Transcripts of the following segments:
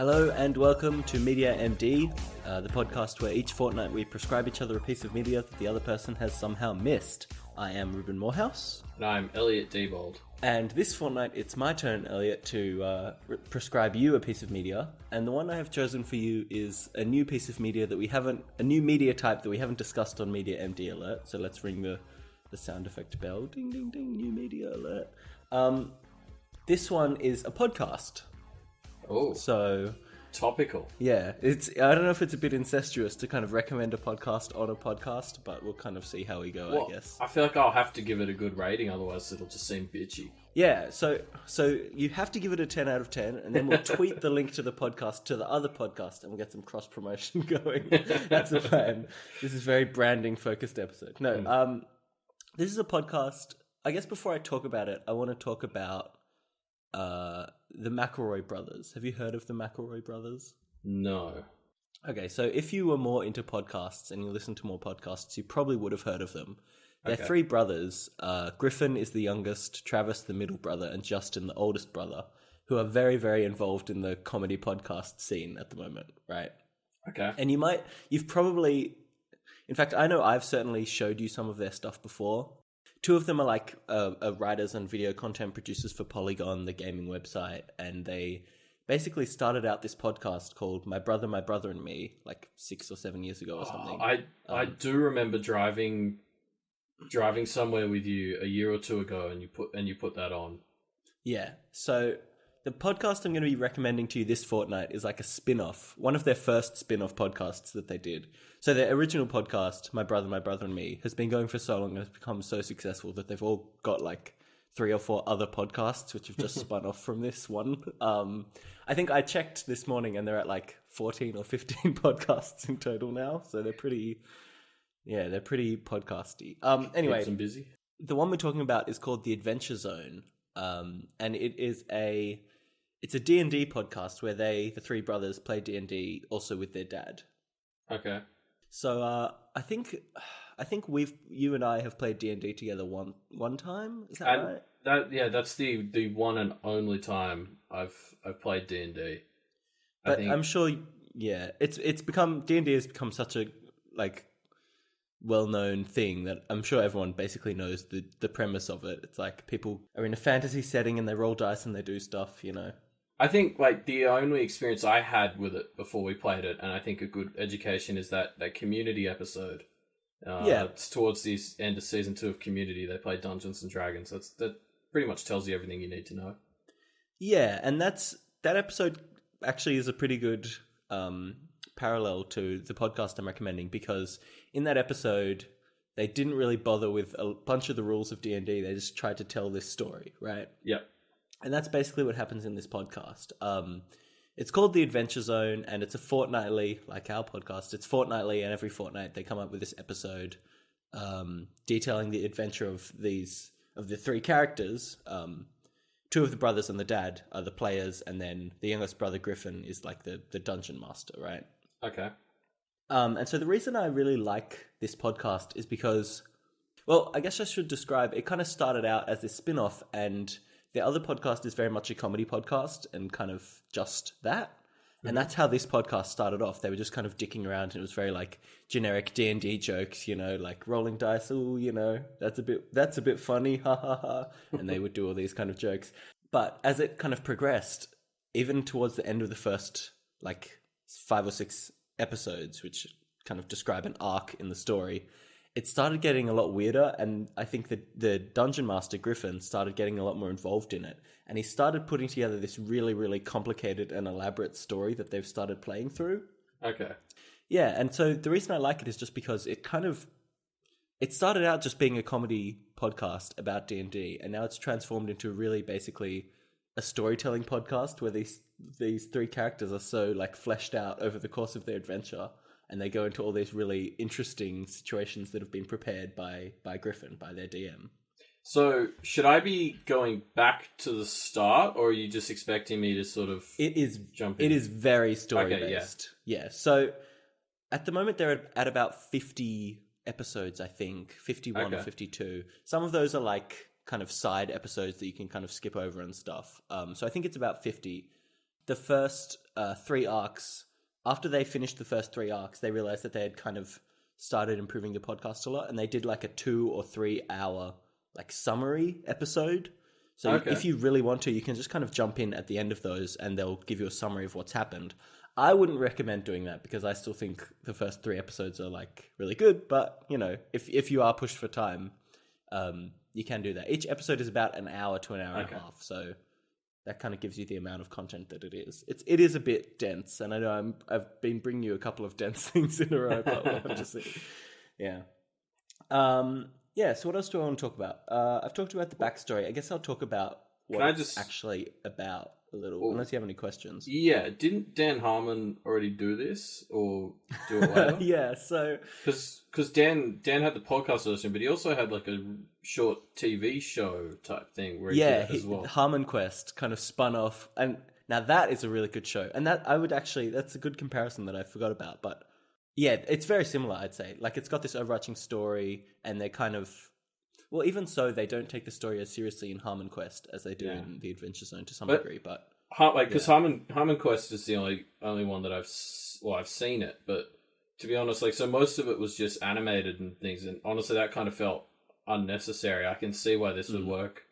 Hello and welcome to Media MD, the podcast where each fortnight we prescribe each other a piece of media that the other person has somehow missed. I am Reuben Morehouse. And I'm Elliot Diebold. And this fortnight it's my turn, Elliot, to prescribe you a piece of media. And the one I have chosen for you is a new piece of media that a new media type that we haven't discussed on Media MD Alert. So let's ring the sound effect bell. Ding, ding, ding, new media alert. This one is a podcast. Oh, so topical. Yeah, I don't know if it's a bit incestuous to kind of recommend a podcast on a podcast, but we'll kind of see how we go, I guess. I feel like I'll have to give it a good rating, otherwise it'll just seem bitchy. Yeah, so you have to give it a 10 out of 10, and then we'll tweet the link to the podcast to the other podcast, and we'll get some cross-promotion going. That's the plan. This is a very branding-focused episode. No, this is a podcast. I guess before I talk about it, I want to talk about the McElroy brothers. Have you heard of the McElroy brothers? No. Okay, so if you were more into podcasts and you listen to more podcasts, you probably would have heard of them. They're three brothers. Griffin is the youngest, Travis the middle brother, and Justin the oldest brother, who are very, very involved in the comedy podcast scene at the moment, right? Okay. And you've probably, in fact, I know I've certainly showed you some of their stuff before. Two of them are like writers and video content producers for Polygon, the gaming website, and they basically started out this podcast called My Brother, and Me, like 6 or 7 years ago or something. I do remember driving somewhere with you a year or two ago, and you put that on. Yeah, so the podcast I'm going to be recommending to you this fortnight is like a spin-off, one of their first spin-off podcasts that they did. So their original podcast, My Brother, and Me, has been going for so long and has become so successful that they've all got like 3 or 4 other podcasts which have just spun off from this one. I think I checked this morning and they're at like 14 or 15 podcasts in total now. So they're pretty podcasty. Anyway, keeps them busy. The one we're talking about is called The Adventure Zone. And it's a D&D podcast where the three brothers play D&D also with their dad. Okay. So I think you and I have played D&D together one time. Is that right? That's the one and only time I've played D&D. But I'm sure, yeah, it's become D&D has become such a like well-known thing that I'm sure everyone basically knows the premise of it. It's like people are in a fantasy setting and they roll dice and they do stuff, you know. I think like the only experience I had with it before we played it, and I think a good education is that Community episode. It's towards the end of season 2 of Community. They play Dungeons and Dragons. That pretty much tells you everything you need to know. Yeah, and that episode actually is a pretty good parallel to the podcast I'm recommending, because in that episode they didn't really bother with a bunch of the rules of D&D. They just tried to tell this story, right? Yep. And that's basically what happens in this podcast. It's called The Adventure Zone, and it's a fortnightly, like our podcast. It's fortnightly, and every fortnight they come up with this episode detailing the adventure of the 3 characters. 2 of the brothers and the dad are the players, and then the youngest brother, Griffin, is like the dungeon master, right? Okay. And so the reason I really like this podcast is because, well, I guess I should describe, it kind of started out as this spin-off, and the other podcast is very much a comedy podcast and kind of just that. Mm-hmm. And that's how this podcast started off. They were just kind of dicking around, and it was very like generic D&D jokes, you know, like rolling dice. Oh, you know, that's a bit funny. Ha ha ha. And they would do all these kind of jokes. But as it kind of progressed, even towards the end of the first like 5 or 6 episodes, which kind of describe an arc in the story, it started getting a lot weirder, and I think that the Dungeon Master, Griffin, started getting a lot more involved in it. And he started putting together this really, really complicated and elaborate story that they've started playing through. Okay. Yeah, and so the reason I like it is just because it started out just being a comedy podcast about D&D, and now it's transformed into really basically a storytelling podcast where these 3 characters are so like fleshed out over the course of their adventure. And they go into all these really interesting situations that have been prepared by Griffin, by their DM. So, should I be going back to the start, or are you just expecting me to sort of jump in? It is very story-based. Yeah. So, at the moment, they're at about 50 episodes, I think. 51 or 52. Some of those are like kind of side episodes that you can kind of skip over and stuff. So, I think it's about 50. the first 3 arcs, after they finished the first 3 arcs, they realized that they had kind of started improving the podcast a lot, and they did like a 2 or 3 hour like summary episode. So if you really want to, you can just kind of jump in at the end of those and they'll give you a summary of what's happened. I wouldn't recommend doing that because I still think the first 3 episodes are like really good, but you know, if you are pushed for time, you can do that. Each episode is about an hour to an hour and a half, so that kind of gives you the amount of content that it is. It is a bit dense, and I know I've been bringing you a couple of dense things in a row, but we'll have to see. Yeah. So what else do I want to talk about? I've talked about the backstory. I guess I'll talk about what it's actually about a little, unless you have any questions. Yeah, didn't Dan Harmon already do this, or do it later? Yeah, so... Because Dan had the podcast version, but he also had like a short TV show type thing where he did it as well. Harmon Quest kind of spun off, and now that is a really good show. And that that's a good comparison that I forgot about, but yeah, it's very similar, I'd say. Like, it's got this overarching story, and they kind of... Well, even so, they don't take the story as seriously in Harmon Quest as they do in the Adventure Zone to some degree, but... Because Harmon Quest is the only one that I've seen it, but to be honest, like, so most of it was just animated and things, and honestly, that kind of felt unnecessary. I can see why this would work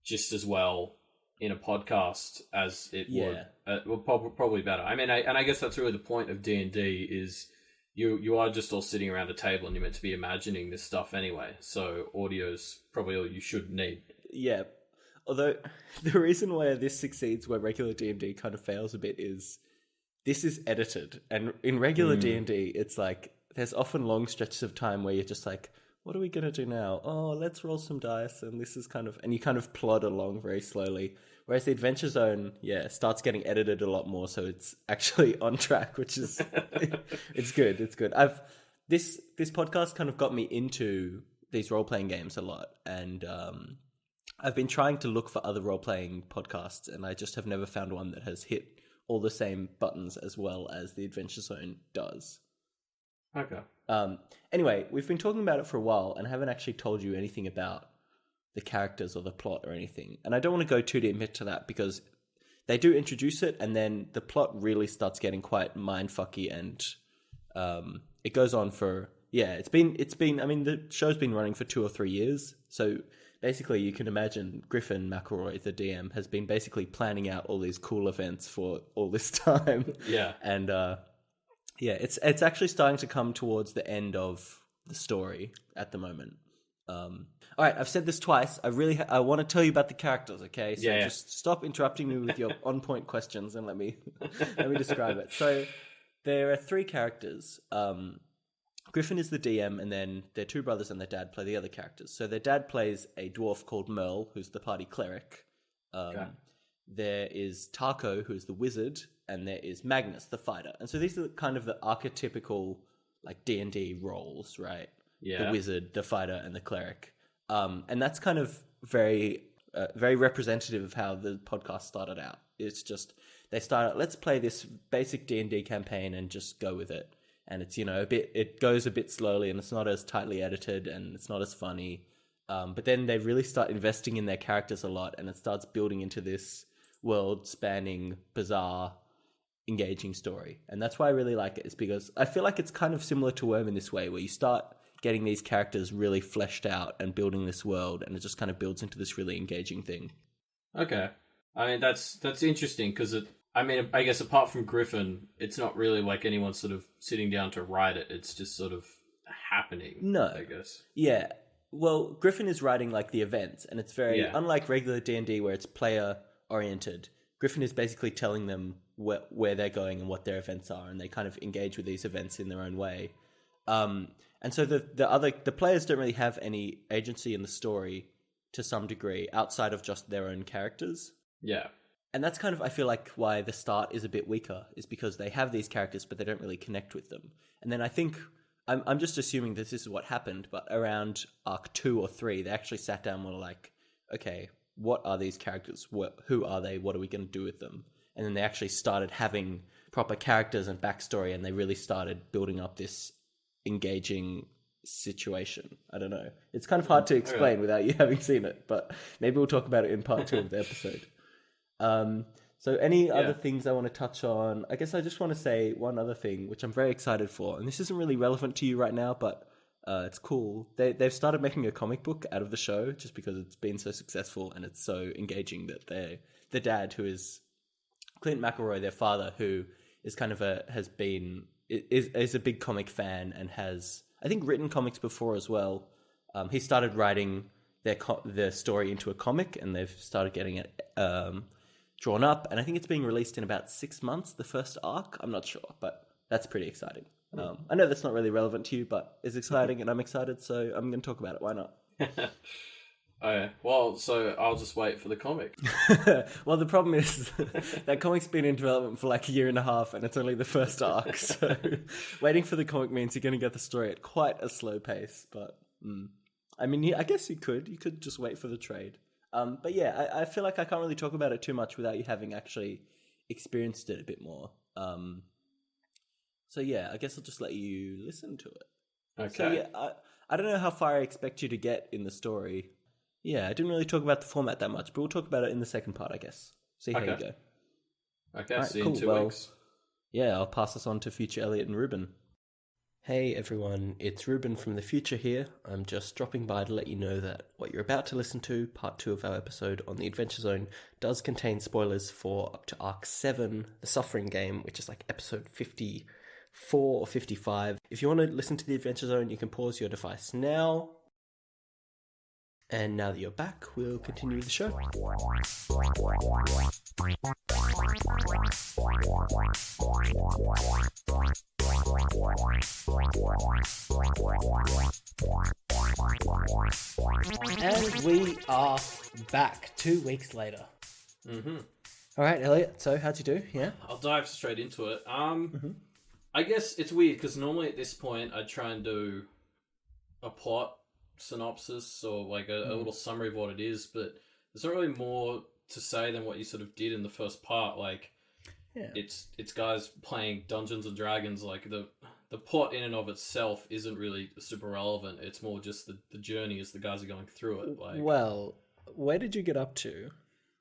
just as well in a podcast as it would. Well, probably better. I mean, I guess that's really the point of D&D is you are just all sitting around a table and you're meant to be imagining this stuff anyway. So audio's probably all you should need. Yeah. Although the reason why this succeeds where regular D&D kind of fails a bit is this is edited. And in regular D&D, it's like there's often long stretches of time where you're just like, what are we going to do now? Oh, let's roll some dice. And this is kind of... And you kind of plod along very slowly. Whereas the Adventure Zone, starts getting edited a lot more. So it's actually on track, which is... it's good. It's good. This podcast kind of got me into these role-playing games a lot. And I've been trying to look for other role-playing podcasts. And I just have never found one that has hit all the same buttons as well as the Adventure Zone does. Okay. Anyway, we've been talking about it for a while and haven't actually told you anything about the characters or the plot or anything. And I don't want to go too deep into that because they do introduce it and then the plot really starts getting quite mindfucky and it goes on for... Yeah, it's been. I mean, the show's been running for 2 or 3 years. So basically you can imagine Griffin McElroy, the DM, has been basically planning out all these cool events for all this time. Yeah. And... it's actually starting to come towards the end of the story at the moment. All right, I've said this twice. I want to tell you about the characters, okay? So just stop interrupting me with your on-point questions and let me describe it. So there are 3 characters. Griffin is the DM, and then their 2 brothers and their dad play the other characters. So their dad plays a dwarf called Merle, who's the party cleric. There is Tarko, who's the wizard, and there is Magnus, the fighter. And so these are kind of the archetypical like D&D roles, right? Yeah. The wizard, the fighter, and the cleric. And that's kind of very representative of how the podcast started out. It's just, they started, let's play this basic D&D campaign and just go with it. And it's, it goes a bit slowly and it's not as tightly edited and it's not as funny. But then they really start investing in their characters a lot and it starts building into this world-spanning, bizarre, engaging story. And that's why I really like it, is because I feel like it's kind of similar to Worm in this way, where you start getting these characters really fleshed out and building this world, and it just kind of builds into this really engaging thing. Okay. I mean, that's interesting, because I guess apart from Griffin, it's not really like anyone sort of sitting down to write it. It's just sort of happening. No. I guess. Yeah. Well, Griffin is writing like the events, and it's very unlike regular D&D where it's player oriented. Griffin is basically telling them where they're going and what their events are, and they kind of engage with these events in their own way. And so the players don't really have any agency in the story to some degree outside of just their own characters. Yeah. And that's kind of, I feel like, why the start is a bit weaker, is because they have these characters, but they don't really connect with them. And then I think, I'm just assuming this is what happened, but around arc 2 or 3, they actually sat down and were like, okay, what are these characters? Who are they? What are we going to do with them? And then they actually started having proper characters and backstory, and they really started building up this engaging situation. I don't know. It's kind of hard to explain without you having seen it, but maybe we'll talk about it in part 2 of the episode. So any other things I want to touch on? I guess I just want to say one other thing, which I'm very excited for. And this isn't really relevant to you right now, but it's cool. They've started making a comic book out of the show just because it's been so successful and it's so engaging that the dad, who is Clint McElroy, their father, who is kind of is a big comic fan and has, I think, written comics before as well. He started writing their story into a comic, and they've started getting it drawn up. And I think it's being released in about 6 months, the first arc. I'm not sure, but that's pretty exciting. I know that's not really relevant to you, but it's exciting, and I'm excited, so I'm going to talk about it. Why not? Oh, yeah. Well, so I'll just wait for the comic. Well, the problem is that comic's been in development for like a year and a half, and it's only the first arc. So waiting for the comic means you're going to get the story at quite a slow pace. But I mean, I guess you could just wait for the trade. But yeah, I feel like I can't really talk about it too much without you having actually experienced it a bit more. So yeah, I guess I'll just let you listen to it. Okay. So yeah, I don't know how far I expect you to get in the story. Yeah, I didn't really talk about the format that much, but we'll talk about it in the second part, I guess. See how you go. Okay, right, see you cool. in 2 weeks. Yeah, I'll pass this on to future Elliot and Reuben. Hey everyone, it's Reuben from the future here. I'm just dropping by to let you know that what you're about to listen to, part 2 of our episode on the Adventure Zone, does contain spoilers for up to Arc 7, The Suffering Game, which is like episode 54 or 55. If you want to listen to the Adventure Zone, you can pause your device now. And now that you're back, we'll continue with the show. And we are back 2 weeks later. Mm-hmm. All right, Elliot. So how'd you do? Yeah, I'll dive straight into it. I guess it's weird because normally at this point I'd try and do a plot synopsis or like a little summary of what it is, but there's not really more to say than what you sort of did in the first part. Like, it's guys playing Dungeons and Dragons. Like the plot in and of itself isn't really super relevant. It's more just the journey as the guys are going through it. Like, well, where did you get up to?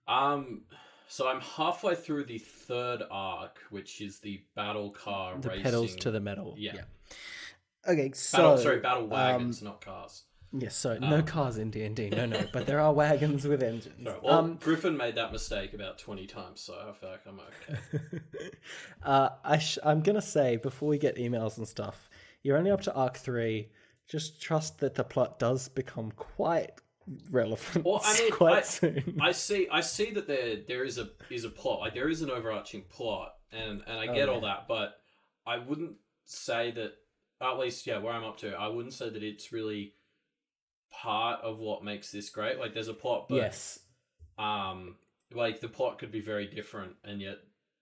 So I'm halfway through the third arc, which is the battle car the racing. Pedals to the metal. Yeah. Okay, so battle wagons, not cars. Yes, so no cars in D&D, no, but there are wagons with engines. Sorry, well, Griffin made that mistake about 20 times, so I feel like I'm okay. I'm going to say, before we get emails and stuff, you're only up to Arc 3. Just trust that the plot does become quite relevant soon. I see that there is a plot, like there is an overarching plot, and I get all that, but I wouldn't say that, at least, where I'm up to, I wouldn't say that it's really part of what makes this great. Like, there's a plot, but yes, like the plot could be very different, and yet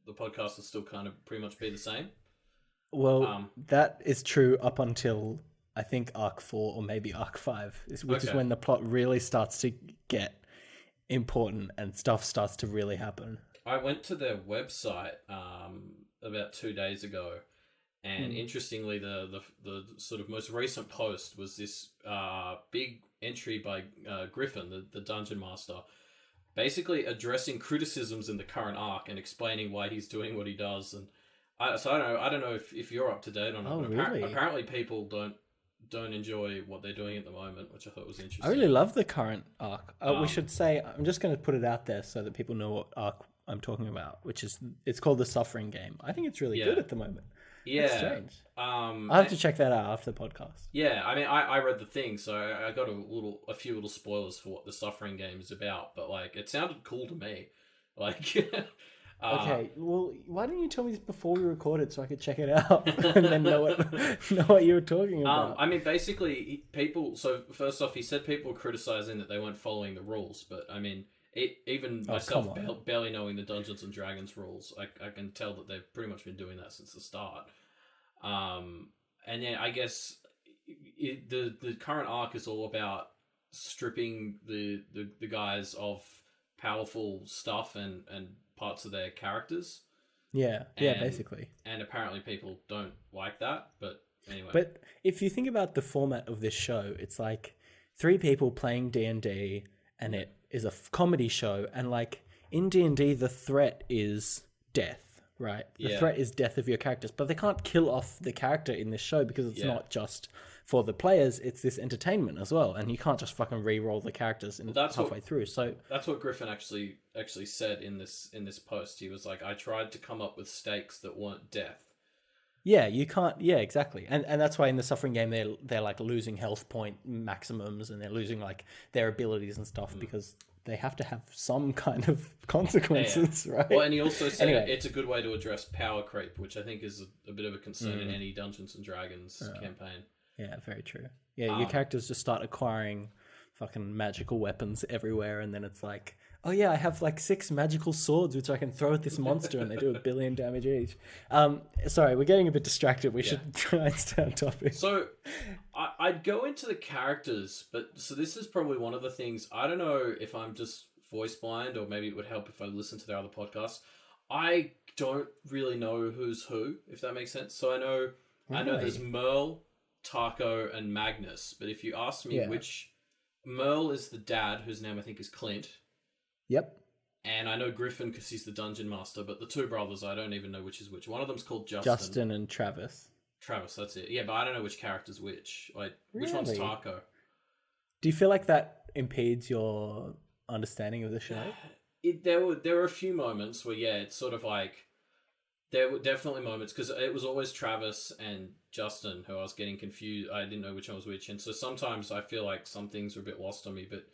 the podcast will still kind of pretty much be the same. Well, that is true up until I think Arc 4 or maybe Arc 5, which is when the plot really starts to get important and stuff starts to really happen. I went to their website about 2 days ago. And interestingly, the sort of most recent post was this big entry by Griffin, the dungeon master, basically addressing criticisms in the current arc and explaining why he's doing what he does. And I don't know if you're up to date on it. Oh, really? really? Apparently, people don't enjoy what they're doing at the moment, which I thought was interesting. I really love the current arc. We should say, I'm just going to put it out there so that people know what arc I'm talking about, which is, it's called The Suffering Game. I think it's really good at the moment. Yeah, that's strange. I'll have to check that out after the podcast. Yeah, I mean, I read the thing, so I got a few little spoilers for what the Suffering Game is about. But like, it sounded cool to me. Like, okay, well, why didn't you tell me this before we recorded so I could check it out and then know what you were talking about? I mean, basically, people. So first off, he said people were criticizing that they weren't following the rules, but I mean, even myself barely knowing the Dungeons and Dragons rules, I can tell that they've pretty much been doing that since the start. And then I guess the current arc is all about stripping the guys of powerful stuff and parts of their characters. Yeah, basically. And apparently people don't like that, but anyway. But if you think about the format of this show, it's like 3 people playing D&D, and it is a comedy show, and like in D&D, the threat is death, right? The threat is death of your characters, but they can't kill off the character in this show because it's not just for the players, it's this entertainment as well, and you can't just fucking re-roll the characters halfway through. So that's what Griffin actually said in this post. He was like, I tried to come up with stakes that weren't death. Yeah, you can't. Yeah, exactly, and that's why in the Suffering game they're like losing health point maximums, and they're losing like their abilities and stuff because they have to have some kind of consequences, right? Well, and he also said it's a good way to address power creep, which I think is a bit of a concern in any Dungeons and Dragons campaign. Yeah, very true. Yeah, your characters just start acquiring fucking magical weapons everywhere, and then it's like, oh yeah, I have like 6 magical swords which I can throw at this monster, and they do 1 billion damage each. Sorry, we're getting a bit distracted. We should try and stay on topic. So, I'd go into the characters, but so this is probably one of the things. I don't know if I'm just voice blind, or maybe it would help if I listen to their other podcasts. I don't really know who's who, if that makes sense. So I know there's Merle, Taco, and Magnus. But if you ask me which, Merle is the dad, whose name I think is Clint. Yep. And I know Griffin because he's the dungeon master, but the 2 brothers, I don't even know which is which. One of them's called Justin. Justin and Travis. That's it. Yeah, but I don't know which character's which. Like, which one's Taco? Do you feel like that impedes your understanding of the show? There were a few moments where, it's sort of like, there were definitely moments, because it was always Travis and Justin who I was getting confused. I didn't know which one was which. And so sometimes I feel like some things were a bit lost on me, but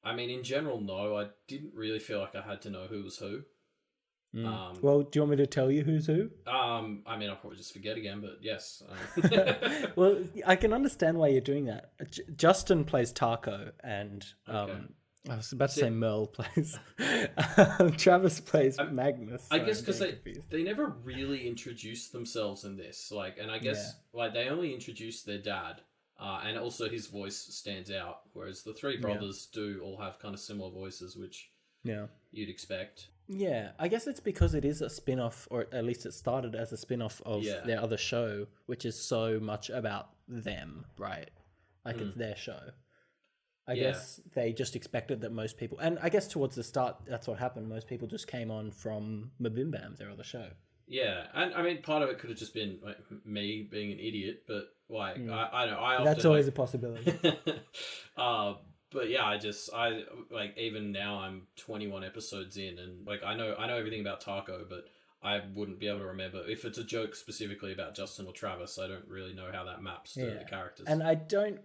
I mean, in general, no, I didn't really feel like I had to know who was who. Well, do you want me to tell you who's who? I mean, I'll probably just forget again, but yes. Well, I can understand why you're doing that. Justin plays Taco, and I was about to say Merle plays. Travis plays Magnus. I guess because they never really introduced themselves in this, like, and I guess like they only introduced their dad. And also his voice stands out, whereas the 3 brothers do all have kind of similar voices, which you'd expect. Yeah, I guess it's because it is a spin-off, or at least it started as a spin-off of their other show, which is so much about them, right? Like it's their show. I guess they just expected that most people, and I guess towards the start, that's what happened. Most people just came on from Mabim Bam, their other show. Yeah, and I mean, part of it could have just been like me being an idiot, but like I know I often, that's always a possibility. But yeah, I like even now I'm 21 episodes in, and like I know everything about Taco, but I wouldn't be able to remember if it's a joke specifically about Justin or Travis. I don't really know how that maps to the characters. And I don't.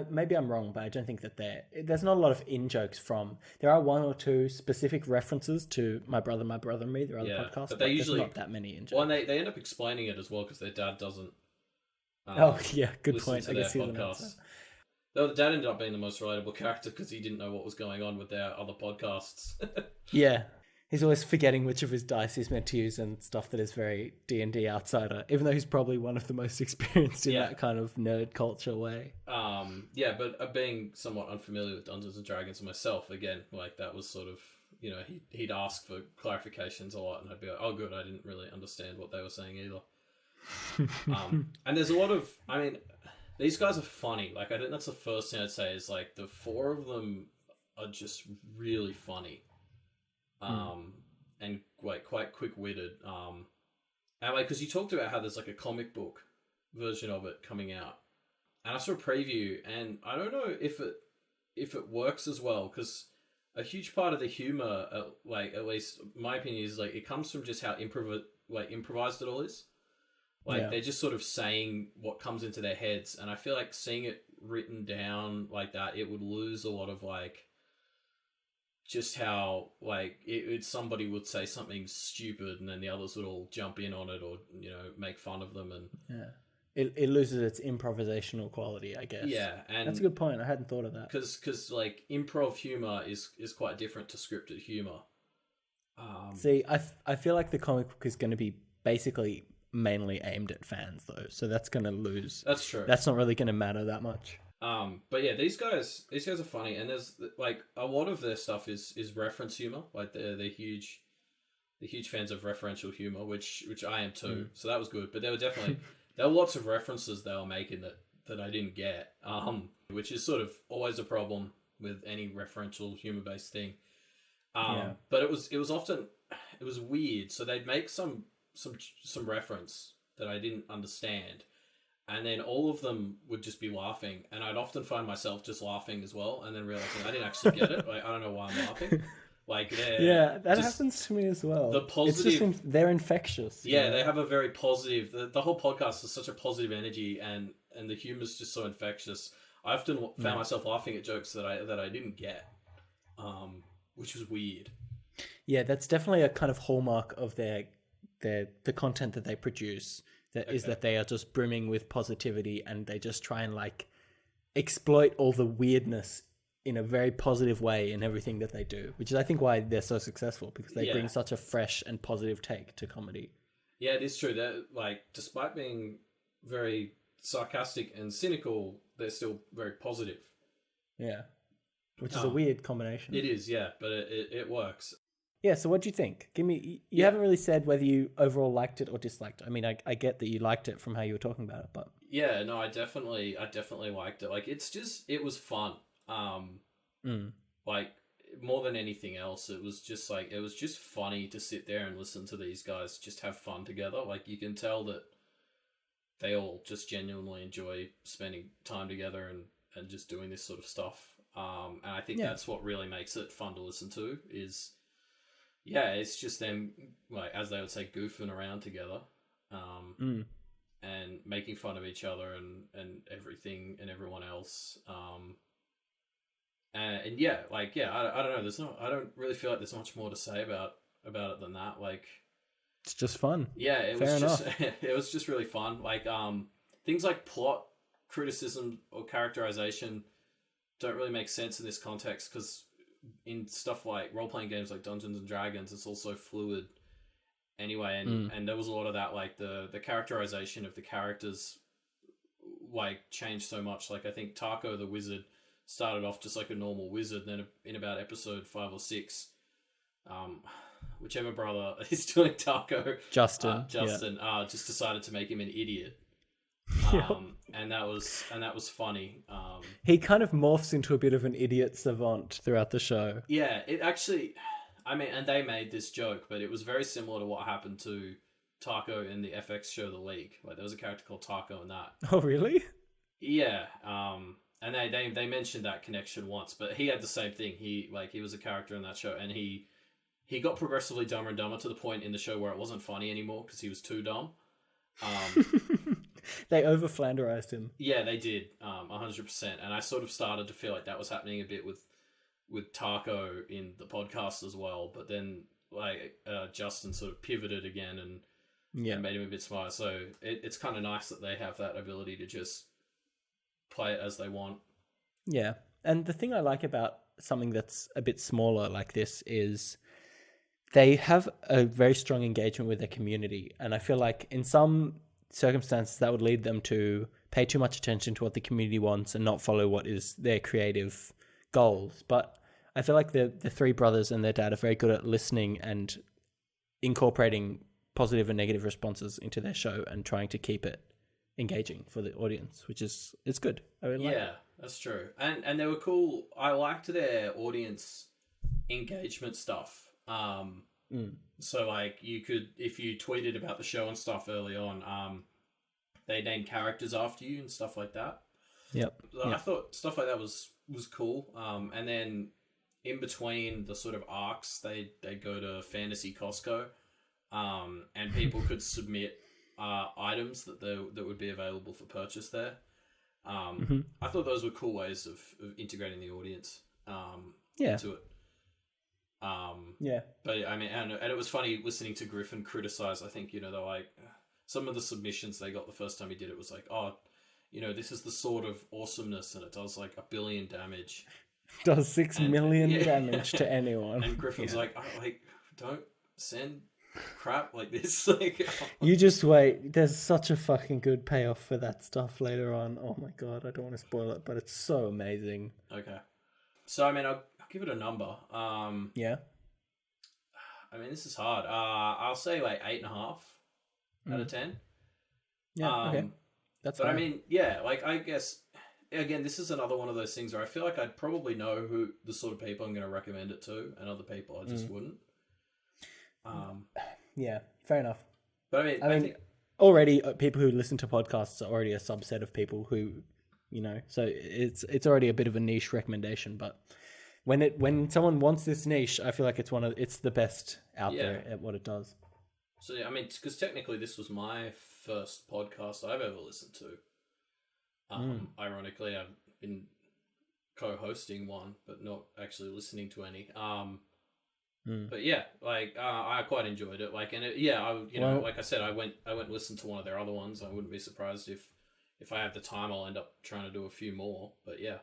Maybe I'm wrong, but I don't think that there's not a lot of in-jokes from... There are 1 or 2 specific references to My Brother and Me, their other podcast, but there's not that many in-jokes. Well, and they end up explaining it as well, because their dad doesn't good point. I guess podcasts. The dad ended up being the most relatable character because he didn't know what was going on with their other podcasts. Yeah. He's always forgetting which of his dice he's meant to use and stuff that is very D&D outsider, even though he's probably one of the most experienced in that kind of nerd culture way. But being somewhat unfamiliar with Dungeons and Dragons myself, again, like that was sort of, you know, he'd ask for clarifications a lot, and I'd be like, oh good, I didn't really understand what they were saying either. And there's a lot of, I mean, these guys are funny. Like, I think that's the first thing I'd say is like the 4 of them are just really funny. And like quite quick-witted. And like, because you talked about how there's like a comic book version of it coming out, and I saw a preview, and I don't know if it works as well, because a huge part of the humor, like at least my opinion, is like it comes from just how improvised it all is. Like they're just sort of saying what comes into their heads, and I feel like seeing it written down like that, it would lose a lot of like. Just how, like, somebody would say something stupid and then the others would all jump in on it or, you know, make fun of them. And it loses its improvisational quality, I guess. Yeah, and that's a good point. I hadn't thought of that. Because like, improv humor is quite different to scripted humor. See, I feel like the comic book is going to be basically mainly aimed at fans, though. So that's going to lose. That's true. That's not really going to matter that much. But yeah, these guys are funny, and there's like a lot of their stuff is reference humor. Like they're huge fans of referential humor, which I am too. So that was good. But there were lots of references they were making that I didn't get. Which is sort of always a problem with any referential humor based thing. But it was often, it was weird. So they'd make some reference that I didn't understand, and then all of them would just be laughing, and I'd often find myself just laughing as well, and then realizing I didn't actually get it. Like, I don't know why I'm laughing. Like, that happens to me as well. The positive, they're infectious. Yeah, they have a very positive. The whole podcast is such a positive energy, and the humor's just so infectious. I often found myself laughing at jokes that I didn't get, which was weird. Yeah, that's definitely a kind of hallmark of the content that they produce. Is that they are just brimming with positivity, and they just try and like exploit all the weirdness in a very positive way in everything that they do, which is, I think, why they're so successful, because they bring such a fresh and positive take to comedy. Yeah, it is true that, like, despite being very sarcastic and cynical, they're still very positive. Yeah, which is a weird combination. It is, yeah, but it works. Yeah, so what do you think? You haven't really said whether you overall liked it or disliked it. I mean, I get that you liked it from how you were talking about it, but... Yeah, no, I definitely liked it. Like, it was fun. Like, more than anything else, it was just funny to sit there and listen to these guys just have fun together. Like, you can tell that they all just genuinely enjoy spending time together and just doing this sort of stuff. And I think that's what really makes it fun to listen to is... Yeah, it's just them, like, as they would say, goofing around together, and making fun of each other and everything and everyone else. I don't know. I don't really feel like there's much more to say about it than that. Like, it's just fun. Yeah, it was just really fun. Like, things like plot criticism or characterization don't really make sense in this context, because in stuff like role-playing games like Dungeons and Dragons, it's also fluid anyway, and there was a lot of that, like the characterization of the characters like changed so much. Like, I think Taco the wizard started off just like a normal wizard, then in about episode 5 or 6, whichever brother is doing Taco, Justin just decided to make him an idiot. And that was funny. He kind of morphs into a bit of an idiot savant throughout the show. Yeah, it actually, I mean, and they made this joke, but it was very similar to what happened to Taco in the FX show The League. Like, there was a character called Taco in that. Oh, really? Yeah. And they mentioned that connection once, but he had the same thing. He was a character in that show, and he got progressively dumber and dumber to the point in the show where it wasn't funny anymore because he was too dumb. They over-flanderized him. Yeah, they did, 100%. And I sort of started to feel like that was happening a bit with Taco in the podcast as well. But then, like, Justin sort of pivoted again and made him a bit smarter. So it's kind of nice that they have that ability to just play it as they want. Yeah. And the thing I like about something that's a bit smaller like this is they have a very strong engagement with their community. And I feel like in some circumstances that would lead them to pay too much attention to what the community wants and not follow what is their creative goals. But I feel like the three brothers and their dad are very good at listening and incorporating positive and negative responses into their show and trying to keep it engaging for the audience, which is, it's good. I really like it. That's true. And they were cool. I liked their audience engagement stuff. So, like, you could, if you tweeted about the show and stuff early on, they named characters after you and stuff like that. Yep. I thought stuff like that was cool. And then in between the sort of arcs, they go to Fantasy Costco, and people could submit items that would be available for purchase there. I thought those were cool ways of integrating the audience into it. But I mean, and it was funny listening to Griffin criticize. I think, they're like, some of the submissions they got the first time he did it was like, oh, this is the sort of awesomeness, and it does like 1 billion damage. Does 6 million damage to anyone. And Griffin's like, don't send crap like this. Like, you just wait. There's such a fucking good payoff for that stuff later on. Oh my god, I don't want to spoil it, but it's so amazing. Okay. So, I mean, I'll give it a number. Yeah. I mean, this is hard. I'll say like 8.5 out of 10. Yeah. Okay. That's. But fine. I mean, yeah. Like, I guess again, this is another one of those things where I feel like I'd probably know who the sort of people I'm going to recommend it to, and other people I just wouldn't. Yeah, fair enough. But I think already people who listen to podcasts are already a subset of people who, so it's already a bit of a niche recommendation. But when someone wants this niche, I feel like it's the best out there at what it does. So yeah, I mean, because technically this was my first podcast I've ever listened to. Ironically, I've been co-hosting one, but not actually listening to any. But yeah, like I quite enjoyed it. Like, and like I said, I went and listened to one of their other ones. I wouldn't be surprised if I have the time, I'll end up trying to do a few more. But yeah.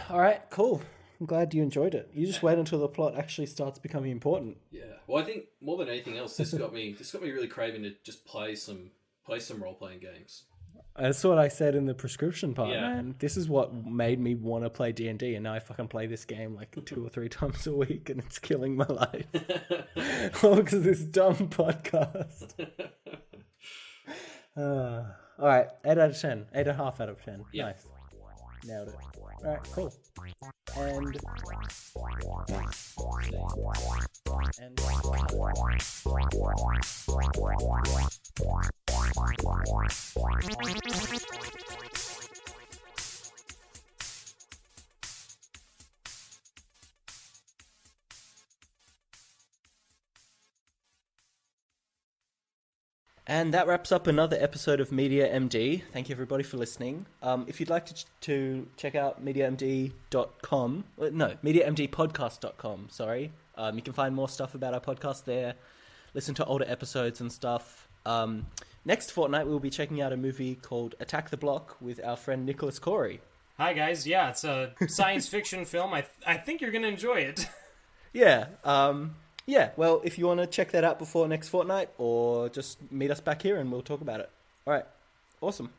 All right, cool. I'm glad you enjoyed it. You just wait until the plot actually starts becoming important. Yeah. Well, I think more than anything else, this got me really craving to just play some role playing games. That's what I said in the prescription part, Yeah. man. This is what made me want to play D&D, and now I fucking play this game like 2 or 3 times a week, and it's killing my life. All because of this dumb podcast. All right, 8 out of 10. 8.5 out of 10. Yeah. Nice. Nailed it. All right, cool. And And that wraps up another episode of Media MD. Thank you, everybody, for listening. If you'd like to check out MediaMD.com, MediaMDpodcast.com, sorry. You can find more stuff about our podcast there, listen to older episodes and stuff. Next fortnight, we'll be checking out a movie called Attack the Block with our friend Nicholas Corey. Hi, guys. Yeah, it's a science fiction film. I think you're going to enjoy it. Yeah. Well, if you want to check that out before next fortnight, or just meet us back here and we'll talk about it. All right. Awesome.